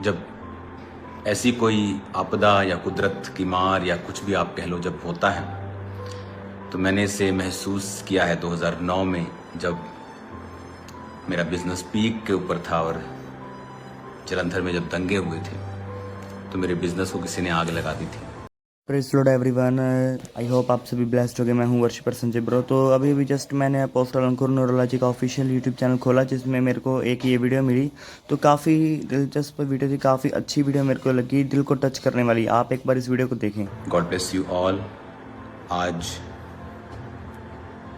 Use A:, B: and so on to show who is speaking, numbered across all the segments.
A: जब ऐसी कोई आपदा या कुदरत की मार या कुछ भी आप कह लो जब होता है तो मैंने इसे महसूस किया है 2009 में, जब मेरा बिजनेस पीक के ऊपर था और जलंधर में जब दंगे हुए थे तो मेरे बिजनेस को किसी ने आग लगा दी थी।
B: Praise Lord everyone, I hope आप सभी ब्लेस्ड हो गए। मैं हूं वर्शिपर संजय ब्रो। तो अभी जस्ट मैंने अपोस्टल अंकुर न्यूरोलॉजी का ऑफिशियल यूट्यूब चैनल खोला, जिसमें मेरे को एक ये वीडियो मिली। तो काफ़ी दिलचस्प वीडियो थी, काफ़ी अच्छी वीडियो मेरे को लगी, दिल को टच करने वाली। आप एक बार इस वीडियो को देखें।
A: God bless you all. आज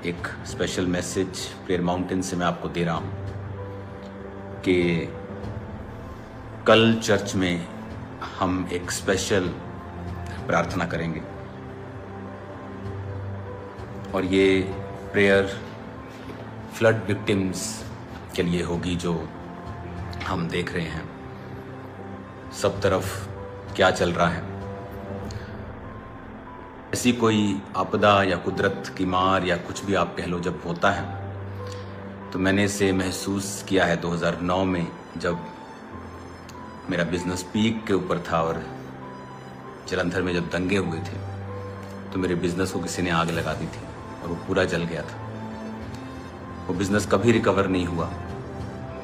A: एक स्पेशल मैसेज प्रेयर माउंटेन से मैं आपको दे रहा हूँ कि कल चर्च में हम एक स्पेशल प्रार्थना करेंगे और ये प्रेयर फ्लड विक्टिम्स के लिए होगी। जो हम देख रहे हैं सब तरफ क्या चल रहा है, ऐसी कोई आपदा या कुदरत की मार या कुछ भी आप कह लो जब होता है तो मैंने इसे महसूस किया है 2009 में, जब मेरा बिजनेस पीक के ऊपर था और जलंधर में जब दंगे हुए थे तो मेरे बिजनेस को किसी ने आग लगा दी थी और वो पूरा जल गया था। वो बिजनेस कभी रिकवर नहीं हुआ,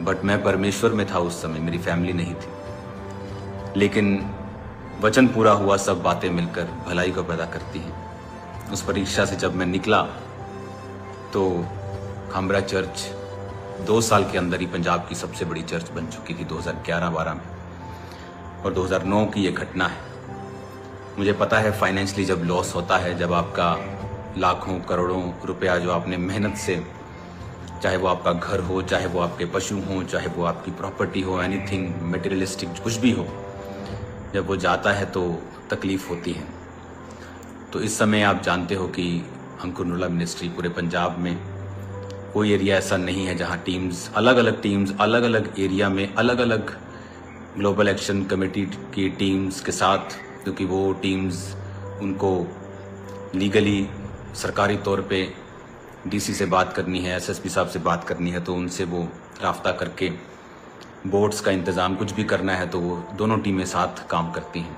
A: बट मैं परमेश्वर में था उस समय, मेरी फैमिली नहीं थी। लेकिन वचन पूरा हुआ, सब बातें मिलकर भलाई को पैदा करती हैं। उस परीक्षा से जब मैं निकला तो खामरा चर्च 2 साल के अंदर ही पंजाब की सबसे बड़ी चर्च बन चुकी थी 2011-12 में, और 2009 की ये घटना है। मुझे पता है फाइनेंशियली जब लॉस होता है, जब आपका लाखों करोड़ों रुपया जो आपने मेहनत से, चाहे वो आपका घर हो, चाहे वो आपके पशु हो, चाहे वो आपकी प्रॉपर्टी हो, एनीथिंग मटेरियलिस्टिक कुछ भी हो, जब वो जाता है तो तकलीफ होती है। तो इस समय आप जानते हो कि अंकुर न्यूरोलॉजी मिनिस्ट्री पूरे पंजाब में कोई एरिया ऐसा नहीं है जहां टीम्स अलग अलग एरिया में अलग अलग ग्लोबल एक्शन कमेटी की टीम्स के साथ, क्योंकि वो टीम्स उनको लीगली सरकारी तौर पे डीसी से बात करनी है, एसएसपी साहब से बात करनी है, तो उनसे वो राफ्ता करके बोट्स का इंतज़ाम कुछ भी करना है तो वो दोनों टीमें साथ काम करती हैं।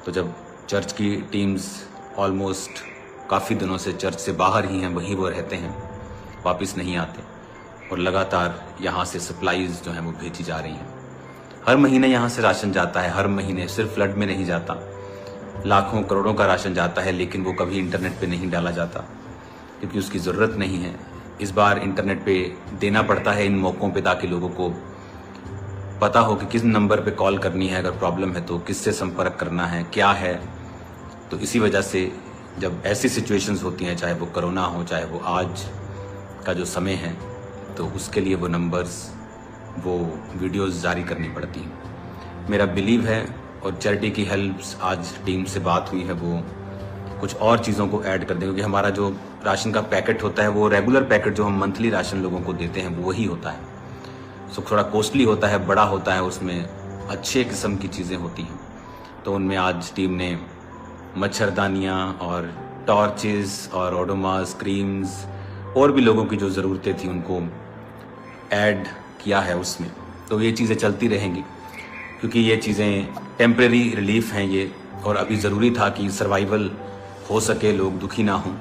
A: तो जब चर्च की टीम्स ऑलमोस्ट काफ़ी दिनों से चर्च से बाहर ही हैं, वहीं वो रहते हैं, वापस नहीं आते, और लगातार यहाँ से सप्लाईज जो हैं वो भेजी जा रही हैं। हर महीने यहाँ से राशन जाता है, हर महीने, सिर्फ फ्लड में नहीं जाता, लाखों करोड़ों का राशन जाता है, लेकिन वो कभी इंटरनेट पे नहीं डाला जाता क्योंकि उसकी ज़रूरत नहीं है। इस बार इंटरनेट पे देना पड़ता है इन मौक़ों पे, ताकि लोगों को पता हो कि किस नंबर पे कॉल करनी है, अगर प्रॉब्लम है तो किससे संपर्क करना है, क्या है। तो इसी वजह से जब ऐसी सिचुएशंस होती हैं, चाहे वो कोरोना हो, चाहे वो आज का जो समय है, तो उसके लिए वो नंबर्स, वो वीडियोस जारी करनी पड़ती हैं। मेरा बिलीव है, और चैरिटी की हेल्प्स, आज टीम से बात हुई है, वो कुछ और चीज़ों को ऐड कर दें, क्योंकि हमारा जो राशन का पैकेट होता है वो रेगुलर पैकेट जो हम मंथली राशन लोगों को देते हैं वो वही होता है। सो थोड़ा कॉस्टली होता है, बड़ा होता है, उसमें अच्छे किस्म की चीज़ें होती हैं। तो उनमें आज टीम ने मच्छरदानियाँ और टॉर्चेस और ओडोमास, क्रीम्स और भी लोगों की जो ज़रूरतें थी उनको ऐड किया है उसमें। तो ये चीज़ें चलती रहेंगी, क्योंकि ये चीज़ें टेम्परेरी रिलीफ हैं ये, और अभी ज़रूरी था कि सर्वाइवल हो सके, लोग दुखी ना हों।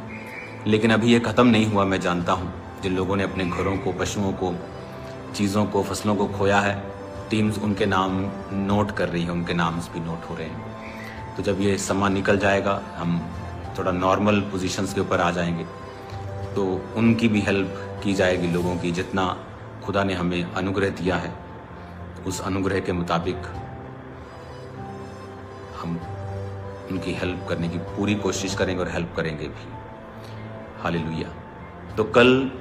A: लेकिन अभी ये ख़त्म नहीं हुआ। मैं जानता हूँ जिन लोगों ने अपने घरों को, पशुओं को, चीज़ों को, फसलों को खोया है, टीम्स उनके नाम नोट कर रही है, उनके नाम्स भी नोट हो रहे हैं। तो जब ये समा निकल जाएगा, हम थोड़ा नॉर्मल पोजीशंस के ऊपर आ जाएंगे, तो उनकी भी हेल्प की जाएगी, लोगों की। जितना खुदा ने हमें अनुग्रह दिया है उस अनुग्रह के मुताबिक हम उनकी हेल्प करने की पूरी कोशिश करेंगे और हेल्प करेंगे भी। हालेलुया। तो कल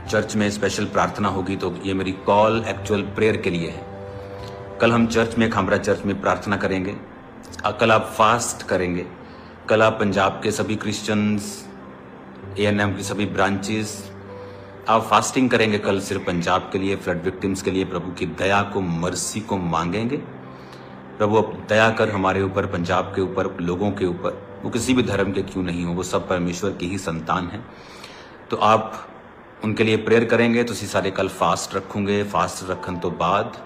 A: चर्च में स्पेशल प्रार्थना होगी, तो ये मेरी कॉल एक्चुअल प्रेयर के लिए है। कल हम चर्च में, खामरा चर्च में प्रार्थना करेंगे। कल आप फास्ट करेंगे। कल आप पंजाब के सभी क्रिश्चियंस, एएनएम की सभी ब्रांचेस, आप फास्टिंग करेंगे कल सिर्फ पंजाब के लिए, फ्लड विक्टिम्स के लिए। प्रभु की दया को, मर्सी को मांगेंगे। प्रभु अब दया कर हमारे ऊपर, पंजाब के ऊपर, लोगों के ऊपर, वो किसी भी धर्म के क्यों नहीं हो, वो सब परमेश्वर की ही संतान हैं। तो आप उनके लिए प्रेयर करेंगे। तो सारे कल फास्ट रखूंगे। फास्ट रखन तो बाद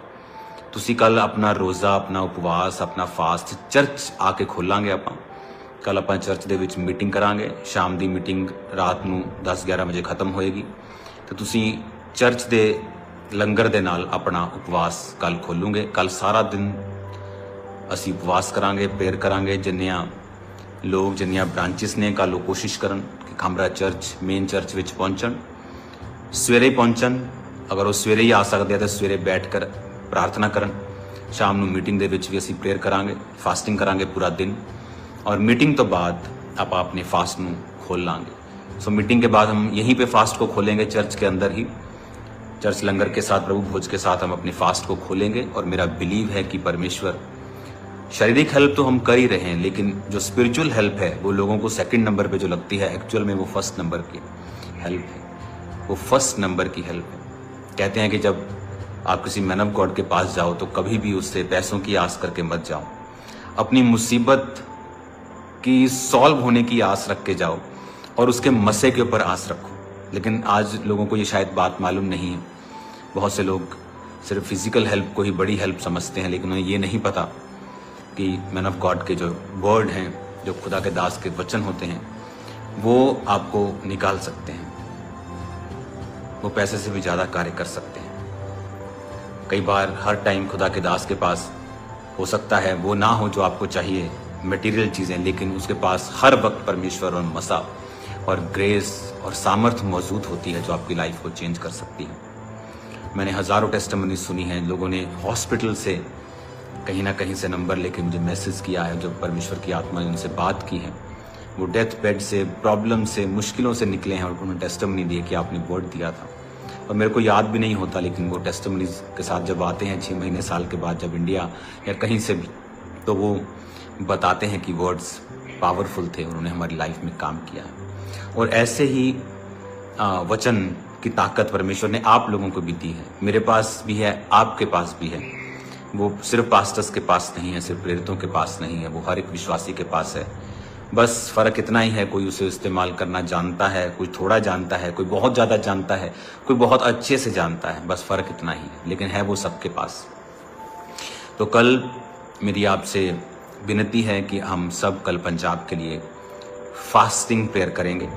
A: ਤੁਸੀਂ ਕੱਲ ਆਪਣਾ ਰੋਜ਼ਾ, ਆਪਣਾ ਉਪਵਾਸ, ਆਪਣਾ ਫਾਸਟ ਚਰਚ ਆ ਕੇ ਖੋਲਾਂਗੇ। ਕੱਲ ਆਪਾਂ ਚਰਚ ਦੇ ਵਿੱਚ ਮੀਟਿੰਗ ਕਰਾਂਗੇ। ਸ਼ਾਮ ਦੀ ਮੀਟਿੰਗ ਰਾਤ ਨੂੰ 10-11 ਵਜੇ ਖਤਮ ਹੋਏਗੀ ਤੇ ਤੁਸੀਂ ਚਰਚ ਦੇ ਲੰਗਰ ਦੇ ਨਾਲ ਆਪਣਾ ਉਪਵਾਸ ਕੱਲ ਖੋਲੂਗੇ। ਕੱਲ ਸਾਰਾ ਦਿਨ ਅਸੀਂ ਉਪਵਾਸ ਕਰਾਂਗੇ, ਪ੍ਰੇਅਰ ਕਰਾਂਗੇ। ਜਿੰਨੀਆਂ ਲੋਕ, ਜਿੰਨੀਆਂ ਬ੍ਰਾਂਚਿਸ ਨੇ, ਕੱਲ ਉਹ ਕੋਸ਼ਿਸ਼ ਕਰਨ ਕਿ ਖਾਮਰਾ ਚਰਚ, ਮੇਨ ਚਰਚ ਵਿੱਚ ਪਹੁੰਚਣ, ਸਵੇਰੇ ਪਹੁੰਚਣ। ਅਗਰ ਉਹ ਸਵੇਰੇ ਹੀ ਆ ਸਕਦੇ ਆ ਤਾਂ ਸਵੇਰੇ ਬੈਠ ਕਰ प्रार्थना करन। शाम ਨੂੰ मीटिंग ਦੇ ਵਿੱਚ ਵੀ ਅਸੀਂ प्रेयर करांगे, फास्टिंग करांगे पूरा दिन और मीटिंग तो बाद आप अपने फास्ट ਨੂੰ खोल लांगे। सो मीटिंग के बाद हम यहीं पे फास्ट को खोलेंगे, चर्च के अंदर ही, चर्च लंगर के साथ, प्रभु भोज के साथ हम अपने फास्ट को खोलेंगे। और मेरा बिलीव है कि परमेश्वर, शारीरिक हेल्प तो हम कर ही रहे हैं, लेकिन जो स्पिरिचुअल हेल्प है वो लोगों को सेकंड नंबर पे जो लगती है, एक्चुअल में वो फर्स्ट नंबर की हेल्प है, वो फर्स्ट नंबर की हेल्प है। कहते हैं कि जब आप किसी मैन ऑफ गॉड के पास जाओ तो कभी भी उससे पैसों की आस करके मत जाओ, अपनी मुसीबत की सॉल्व होने की आस रख के जाओ और उसके मसे के ऊपर आस रखो। लेकिन आज लोगों को ये शायद बात मालूम नहीं है। बहुत से लोग सिर्फ फिजिकल हेल्प को ही बड़ी हेल्प समझते हैं, लेकिन उन्हें ये नहीं पता कि मैन ऑफ गॉड के जो वर्ड हैं, जो खुदा के दास के वचन होते हैं, वो आपको निकाल सकते हैं, वो पैसे से भी ज़्यादा कार्य कर सकते हैं। कई बार हर टाइम खुदा के दास के पास हो सकता है वो ना हो जो आपको चाहिए, मटेरियल चीज़ें, लेकिन उसके पास हर वक्त परमेश्वर और मसा और ग्रेस और सामर्थ मौजूद होती है जो आपकी लाइफ को चेंज कर सकती है। मैंने हज़ारों टेस्टिमनी सुनी है, लोगों ने हॉस्पिटल से कहीं ना कहीं से नंबर लेके मुझे मैसेज किया है, जो परमेश्वर की आत्मा ने उनसे बात की है, वो डेथ बेड से, प्रॉब्लम से, मुश्किलों से निकले हैं और उन्होंने टेस्टिमनी दी कि आपने वर्ड दिया था। और मेरे को याद भी नहीं होता, लेकिन वो टेस्टिमनीज के साथ जब आते हैं 6 महीने, साल के बाद, जब इंडिया या कहीं से भी, तो वो बताते हैं कि वर्ड्स पावरफुल थे, उन्होंने हमारी लाइफ में काम किया है। और ऐसे ही वचन की ताकत परमेश्वर ने आप लोगों को भी दी है, मेरे पास भी है, आपके पास भी है। वो सिर्फ पास्टर्स के पास नहीं है, सिर्फ प्रेरितों के पास नहीं है, वो हर एक विश्वासी के पास है। बस फ़र्क इतना ही है, कोई उसे इस्तेमाल करना जानता है, कोई थोड़ा जानता है, कोई बहुत ज़्यादा जानता है, कोई बहुत अच्छे से जानता है, बस फ़र्क इतना ही है, लेकिन है वो सबके पास। तो कल मेरी आपसे विनती है कि हम सब कल पंजाब के लिए फास्टिंग प्रेयर करेंगे।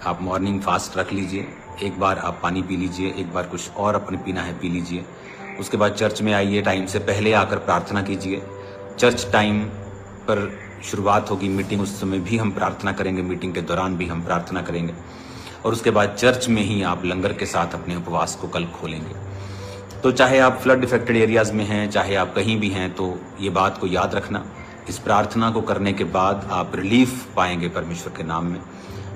A: आप मॉर्निंग फास्ट रख लीजिए, एक बार आप पानी पी लीजिए, एक बार कुछ और अपने पीना है पी लीजिए। उसके बाद चर्च में आइए, टाइम से पहले आकर प्रार्थना कीजिए। चर्च टाइम पर शुरुआत होगी मीटिंग, उस समय भी हम प्रार्थना करेंगे, मीटिंग के दौरान भी हम प्रार्थना करेंगे। और उसके बाद चर्च में ही आप लंगर के साथ अपने उपवास को कल खोलेंगे। तो चाहे आप फ्लड इफेक्टेड एरियाज में हैं, चाहे आप कहीं भी हैं, तो ये बात को याद रखना, इस प्रार्थना को करने के बाद आप रिलीफ पाएंगे परमेश्वर के नाम में।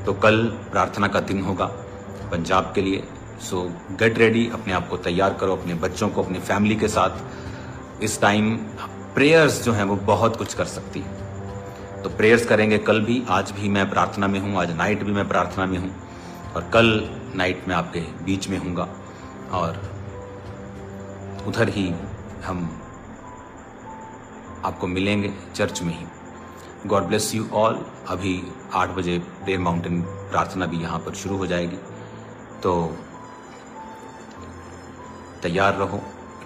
A: तो कल प्रार्थना का दिन होगा पंजाब के लिए। सो गेट रेडी, अपने आप को तैयार करो, अपने बच्चों को, अपने फैमिली के साथ। इस टाइम प्रेयर्स जो हैं वो बहुत कुछ कर सकती है, तो प्रेयर्स करेंगे कल भी, आज भी मैं प्रार्थना में हूँ, आज नाइट भी मैं प्रार्थना में हूँ और कल नाइट में आपके बीच में हूँगा और उधर ही हम आपको मिलेंगे चर्च में ही। God bless you all. अभी 8 बजे प्रेयर माउंटेन प्रार्थना भी यहाँ पर शुरू हो जाएगी, तो तैयार रहो।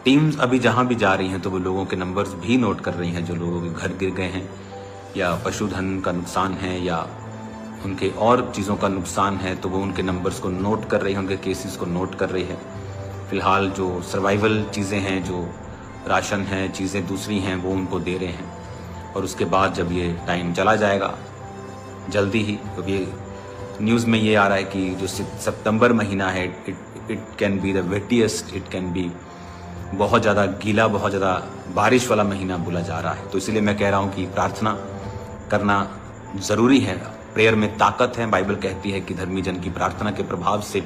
A: टीम्स अभी जहाँ भी जा रही हैं तो वो लोगों के नंबर्स भी नोट कर रही हैं, जो लोगों के घर गिर गए हैं या पशुधन का नुकसान है या उनके और चीज़ों का नुकसान है, तो वो उनके नंबर्स को नोट कर रही है, उनके केसेस को नोट कर रही है। फ़िलहाल जो सर्वाइवल चीज़ें हैं, जो राशन है, चीज़ें दूसरी हैं, वो उनको दे रहे हैं। और उसके बाद जब ये टाइम चला जाएगा जल्दी ही, तो ये न्यूज़ में ये आ रहा है कि जो सितंबर महीना है, it can be the wettest, it can be बहुत ज़्यादा गीला, बहुत ज़्यादा बारिश वाला महीना बोला जा रहा है। तो इसलिए मैं कह रहा हूँ कि प्रार्थना करना ज़रूरी है। प्रेयर में ताकत है। बाइबल कहती है कि धर्मी जन की प्रार्थना के प्रभाव से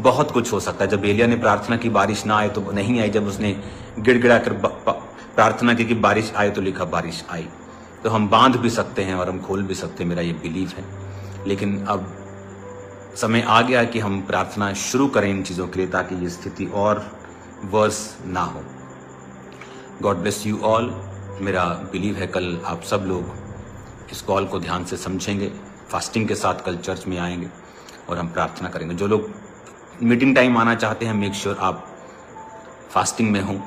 A: बहुत कुछ हो सकता है। जब एलिया ने प्रार्थना की, बारिश ना आए तो नहीं आई, जब उसने गिड़गिड़ा कर प्रार्थना की कि बारिश आए, तो लिखा बारिश आई। तो हम बांध भी सकते हैं और हम खोल भी सकते हैं, मेरा ये बिलीव है। लेकिन अब समय आ गया कि हम प्रार्थना शुरू करें इन चीज़ों के लिए, ताकि ये स्थिति और वर्स ना हो। God bless you all. मेरा बिलीव है कल आप सब लोग इस कॉल को ध्यान से समझेंगे, फास्टिंग के साथ कल चर्च में आएंगे और हम प्रार्थना करेंगे। जो लोग मीटिंग टाइम आना चाहते हैं, मेक श्योर आप फास्टिंग में हों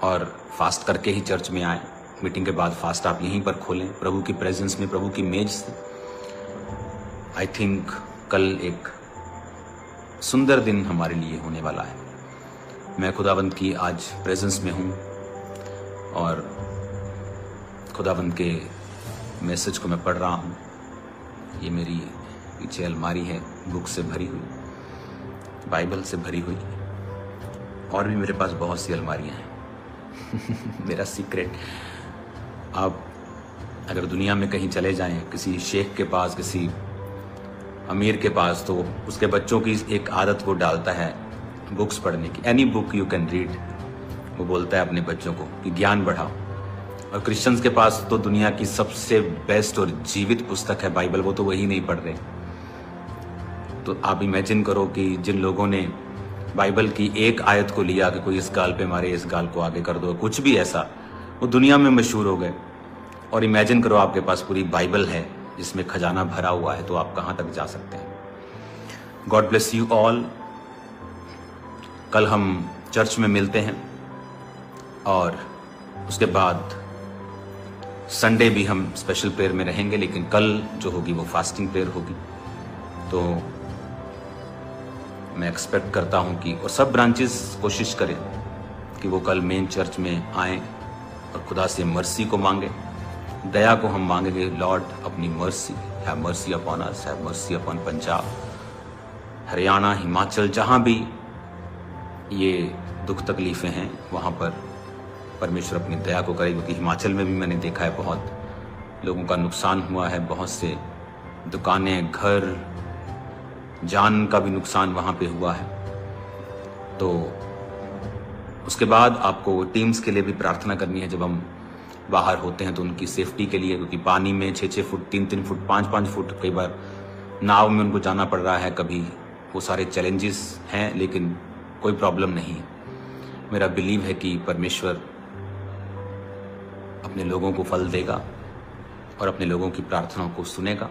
A: और फास्ट करके ही चर्च में आए। मीटिंग के बाद फास्ट आप यहीं पर खोलें, प्रभु की प्रेजेंस में, प्रभु की मेज से। आई थिंक कल एक सुंदर दिन हमारे लिए होने वाला है। मैं खुदावंद की आज प्रेजेंस में हूँ और खुदावंद के मैसेज को मैं पढ़ रहा हूँ। ये मेरी पीछे अलमारी है, बुक से भरी हुई, बाइबल से भरी हुई, और भी मेरे पास बहुत सी अलमारियाँ हैं। मेरा सीक्रेट, आप अगर दुनिया में कहीं चले जाएं, किसी शेख के पास, किसी अमीर के पास, तो उसके बच्चों की एक आदत वो डालता है बुक्स पढ़ने की। Any book you can read, वो बोलता है अपने बच्चों को कि ज्ञान बढ़ाओ। और क्रिश्चियंस के पास तो दुनिया की सबसे बेस्ट और जीवित पुस्तक है बाइबल, वो तो वही नहीं पढ़ रहे। तो आप इमेजिन करो कि जिन लोगों ने बाइबल की एक आयत को लिया कि कोई इस गाल पे मारे, इस गाल को आगे कर दो, कुछ भी ऐसा, वो दुनिया में मशहूर हो गए। और इमेजिन करो आपके पास पूरी बाइबल है जिसमें खजाना भरा हुआ है, तो आप कहां तक जा सकते हैं। God bless you all. कल हम चर्च में मिलते हैं और उसके बाद संडे भी हम स्पेशल प्रेयर में रहेंगे, लेकिन कल जो होगी वो फास्टिंग प्रेयर होगी। तो मैं एक्सपेक्ट करता हूं कि, और सब ब्रांचेस कोशिश करें कि वो कल मेन चर्च में आएं और खुदा से मर्सी को मांगे, दया को हम मांगेंगे। लॉर्ड अपनी mercy, have mercy upon us, have mercy upon Punjab, Haryana, Himachal, जहां भी ये दुख तकलीफें हैं वहां पर परमेश्वर अपनी दया को करे। क्योंकि हिमाचल में भी मैंने देखा है बहुत लोगों का नुकसान हुआ है, बहुत से दुकानें, घर, जान का भी नुकसान वहां पे हुआ है। तो उसके बाद आपको टीम्स के लिए भी प्रार्थना करनी है। जब हम बाहर होते हैं तो उनकी सेफ्टी के लिए, क्योंकि पानी में 6-6 फुट, 3-3 फुट, 5-5 फुट, कई बार नाव में उनको जाना पड़ रहा है। कभी वो सारे चैलेंजेस हैं, लेकिन कोई प्रॉब्लम नहीं है। मेरा बिलीव है कि परमेश्वर अपने लोगों को फल देगा और अपने लोगों की प्रार्थनाओं को सुनेगा।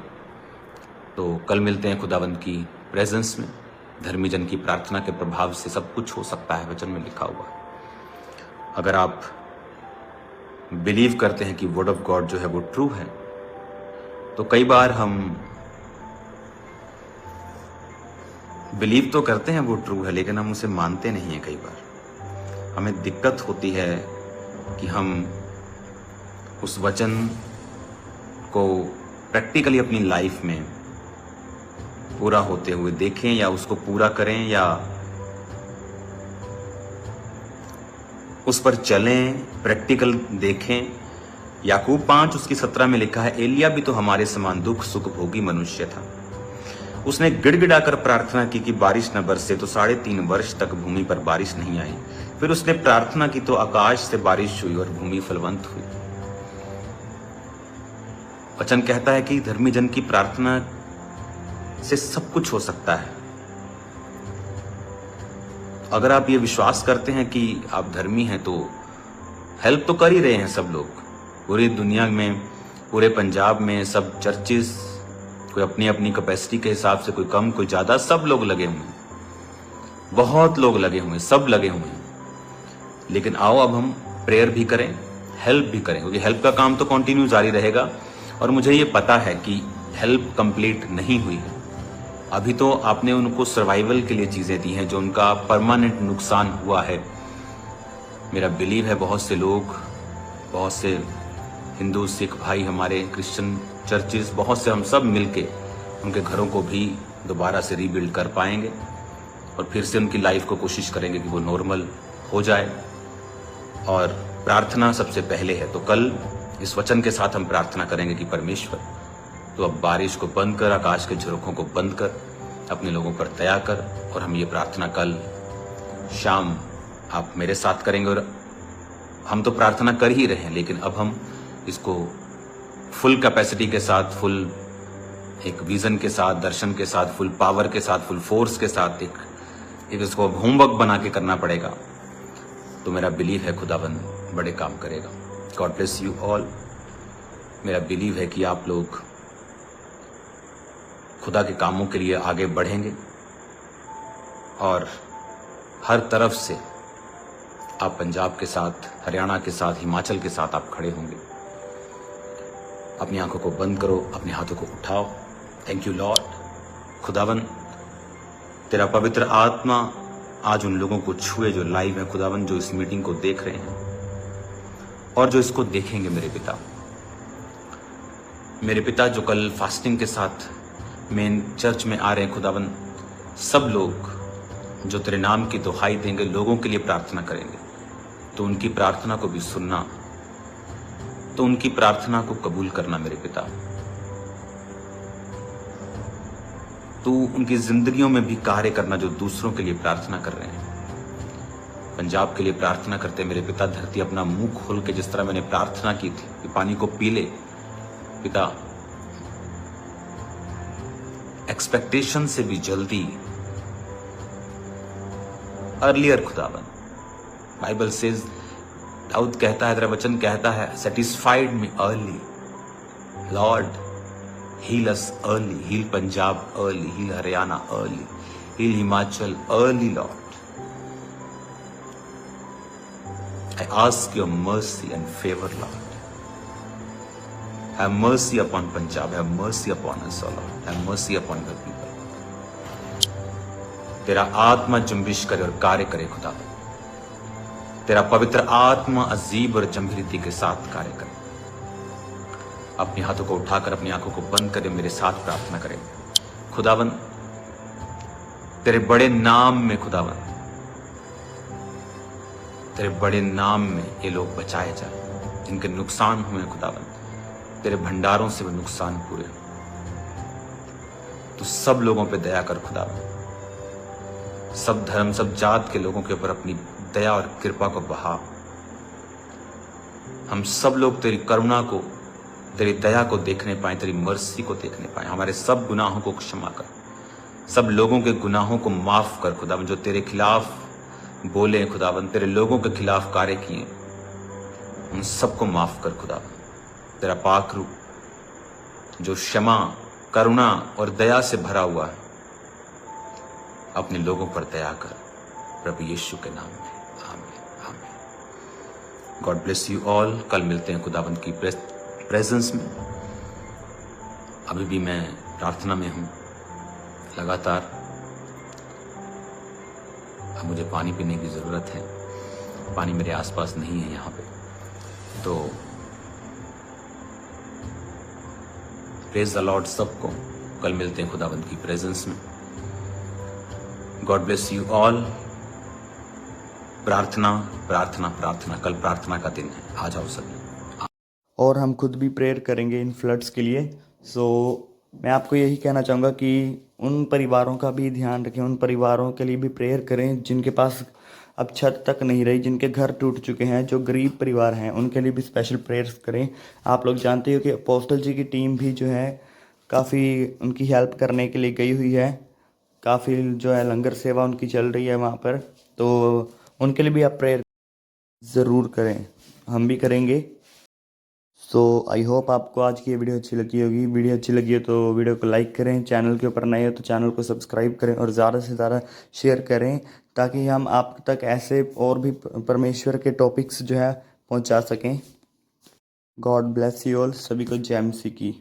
A: तो कल मिलते हैं खुदावंद की प्रेजेंस में। धर्मी जन की प्रार्थना के प्रभाव से सब कुछ हो सकता है, वचन में लिखा हुआ है। अगर आप बिलीव करते हैं कि वर्ड ऑफ गॉड जो है वो ट्रू है, तो कई बार हम बिलीव तो करते हैं वो ट्रू है, लेकिन हम उसे मानते नहीं हैं। कई बार हमें दिक्कत होती है कि हम उस वचन को प्रैक्टिकली अपनी लाइफ में पूरा होते हुए देखें, या उसको पूरा करें, या उस पर चलें, प्रैक्टिकल देखें। याकूब 5 उसकी 17 में लिखा है, एलिया भी तो हमारे समान दुख सुख भोगी मनुष्य था। उसने गिड़गिड़ाकर प्रार्थना की कि बारिश न बरसे, तो 3.5 वर्ष तक भूमि पर बारिश नहीं आई। फिर उसने प्रार्थना की तो आकाश से बारिश हुई और भूमि फलवंत हुई। वचन कहता है कि धर्मी जन की प्रार्थना से सब कुछ हो सकता है। अगर आप ये विश्वास करते हैं कि आप धर्मी हैं, तो हेल्प तो कर ही रहे हैं सब लोग पूरी दुनिया में, पूरे पंजाब में। सब चर्चेस कोई अपनी अपनी कैपेसिटी के हिसाब से, कोई कम कोई ज्यादा, सब लोग लगे हुए हैं, बहुत लोग लगे हुए हैं, सब लगे हुए हैं। लेकिन आओ अब हम प्रेयर भी करें, हेल्प भी करें, क्योंकि हेल्प का काम तो कंटिन्यू जारी रहेगा। और मुझे ये पता है कि हेल्प कंप्लीट नहीं हुई है। अभी तो आपने उनको सर्वाइवल के लिए चीजें दी हैं, जो उनका परमानेंट नुकसान हुआ है। मेरा बिलीव है बहुत से लोग, बहुत से हिंदू, सिख भाई, हमारे क्रिश्चियन चर्चेस, बहुत से हम सब मिलके उनके घरों को भी दोबारा से रीबिल्ड कर पाएंगे और फिर से उनकी लाइफ को कोशिश करेंगे कि वो नॉर्मल हो जाए। और प्रार्थना सबसे पहले है। तो कल इस वचन के साथ हम प्रार्थना करेंगे कि परमेश्वर, तो अब बारिश को बंद कर, आकाश के झरोखों को बंद कर, अपने लोगों पर दया कर। और हम ये प्रार्थना कल शाम आप मेरे साथ करेंगे। और हम तो प्रार्थना कर ही रहे हैं, लेकिन अब हम इसको फुल कैपेसिटी के साथ, फुल एक विजन के साथ, दर्शन के साथ, फुल पावर के साथ, फुल फोर्स के साथ एक इसको होमवर्क बना के करना पड़ेगा। तो मेरा बिलीव है खुदाबंद बड़े काम करेगा। God bless you all. मेरा बिलीव है कि आप लोग खुदा के कामों के लिए आगे बढ़ेंगे और हर तरफ से आप पंजाब के साथ, हरियाणा के साथ, हिमाचल के साथ आप खड़े होंगे। अपनी आंखों को बंद करो, अपने हाथों को उठाओ। Thank you Lord. खुदावन, तेरा पवित्र आत्मा आज उन लोगों को छुए जो लाइव है खुदावन, जो इस मीटिंग को देख रहे हैं और जो इसको देखेंगे। मेरे पिता जो कल फास्टिंग के साथ मेन चर्च में आ रहे हैं खुदावन, सब लोग जो तेरे नाम की दुहाई देंगे, लोगों के लिए प्रार्थना करेंगे, तो उनकी प्रार्थना को भी सुनना, तो उनकी प्रार्थना को कबूल करना मेरे पिता। तू उनकी जिंदगियों में भी कार्य करना जो दूसरों के लिए प्रार्थना कर रहे हैं। पंजाब के लिए प्रार्थना करते मेरे पिता, धरती अपना मुंह खोल के जिस तरह मैंने प्रार्थना की थी कि पानी को पी ले पिता, एक्सपेक्टेशन से भी जल्दी, अर्लियर खुदावन। बाइबल सेज, दाऊद कहता है, तेरा वचन कहता है, satisfied me early Lord, heal us early, heal Punjab early, heal Haryana early, heal Himachal early Lord. I ask your mercy and favor, Lord. Have mercy upon Punjab. Have mercy upon us, O Lord. Have mercy upon the people. तेरा आत्मा जुम्बिश करे और कार्य करे खुदा। तेरा पवित्र आत्मा अजीब और गंभीरता के साथ कार्य करे। अपने हाथों को उठाकर अपनी आंखों को बंद करे, मेरे साथ प्रार्थना करें। खुदावन, तेरे बड़े नाम में खुदावन, तेरे बड़े नाम में ये लोग बचाए जाए जिनके नुकसान हुए खुदावन, तेरे भंडारों से वो नुकसान पूरे हो। तो सब लोगों पे दया कर खुदावन, सब धर्म, सब जात के लोगों के ऊपर अपनी दया और कृपा को बहा। हम सब लोग तेरी करुणा को, तेरी दया को देखने पाए, तेरी मर्सी को देखने पाए। हमारे सब गुनाहों को क्षमा कर, सब लोगों के गुनाहों को माफ कर खुदावन, जो तेरे खिलाफ बोले खुदावन, तेरे लोगों के खिलाफ कार्य किए, उन सबको माफ कर खुदावन। तेरा पाक रूप जो क्षमा, करुणा और दया से भरा हुआ है, अपने लोगों पर दया कर प्रभु यीशु के नाम में, आमीन आमीन। God bless you all. कल मिलते हैं खुदावन की प्रेजेंस में। अभी भी मैं प्रार्थना में हूं लगातार। अब मुझे पानी पीने की ज़रूरत है, पानी मेरे आसपास नहीं है यहाँ पे। तो प्रेज द लॉर्ड सबको। कल मिलते हैं खुदावंद की प्रेजेंस में। God bless you all. प्रार्थना प्रार्थना प्रार्थना, कल प्रार्थना का दिन है, आ जाओ सभी।
B: और हम खुद भी प्रेयर करेंगे इन फ्लड्स के लिए। सो मैं आपको यही कहना चाहूँगा कि उन परिवारों का भी ध्यान रखें, उन परिवारों के लिए भी प्रेयर करें जिनके पास अब छत तक नहीं रही, जिनके घर टूट चुके हैं, जो गरीब परिवार हैं, उनके लिए भी स्पेशल प्रेयर्स करें। आप लोग जानते हो कि अपोस्टल जी की टीम भी जो है काफ़ी उनकी हेल्प करने के लिए गई हुई है। काफ़ी जो है लंगर सेवा उनकी चल रही है वहाँ पर, तो उनके लिए भी आप प्रेयर ज़रूर करें, हम भी करेंगे। सो आई होप आपको आज की ये वीडियो अच्छी लगी होगी। वीडियो अच्छी लगी हो तो वीडियो को लाइक करें, चैनल के ऊपर नए हो तो चैनल को सब्सक्राइब करें और ज़्यादा से ज़्यादा शेयर करें, ताकि हम आप तक ऐसे और भी परमेश्वर के टॉपिक्स जो है पहुंचा सकें। God bless you all. सभी को जय मसीह की।